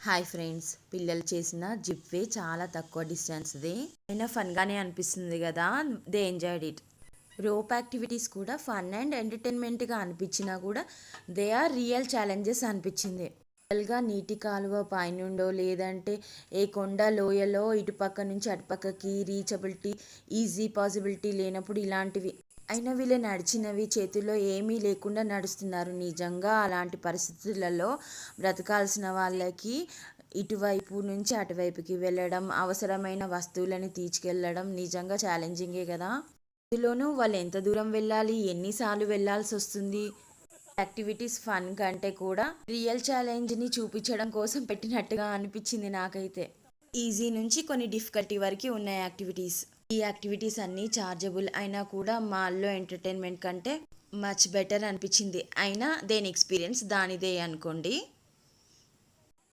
Hi friends, పిల్లలు చేసిన zip వే చాలా తక్కువ డిస్టెన్స్ది అయినా ఫన్గానే అనిపిస్తుంది కదా. They enjoyed it. Rope activities కూడా ఫన్ అండ్ ఎంటర్టైన్మెంట్గా అనిపించినా కూడా దే ఆర్ రియల్ ఛాలెంజెస్ అనిపించింది. రియల్గా నీటి కాలువ పైనుండో లేదంటే ఏ కొండ లోయలో ఇటుపక్క నుంచి అటుపక్కకి రీచబిలిటీ ఈజీ పాసిబిలిటీ లేనప్పుడు ఇలాంటివి. అయినా వీళ్ళు నడిచినవి చేతుల్లో ఏమీ లేకుండా నడుస్తున్నారు. నిజంగా అలాంటి పరిస్థితులలో బ్రతకాల్సిన వాళ్ళకి ఇటువైపు నుంచి అటువైపుకి వెళ్ళడం, అవసరమైన వస్తువులని తీసుకెళ్ళడం నిజంగా ఛాలెంజింగే కదా. ఇందులోనూ వాళ్ళు ఎంత దూరం వెళ్ళాలి, ఎన్నిసార్లు వెళ్ళాల్సి వస్తుంది. యాక్టివిటీస్ ఫన్ కంటే కూడా రియల్ ఛాలెంజ్ని చూపించడం కోసం పెట్టినట్టుగా అనిపించింది నాకైతే. ఈజీ నుంచి కొన్ని డిఫికల్టీ వరకు ఉన్నాయి యాక్టివిటీస్. ఈ యాక్టివిటీస్ అన్నీ చార్జబుల్ అయినా కూడా మాల్లో ఎంటర్టైన్మెంట్ కంటే మచ్ బెటర్ అనిపించింది. అయినా దేని ఎక్స్పీరియన్స్ దానిదే అనుకోండి.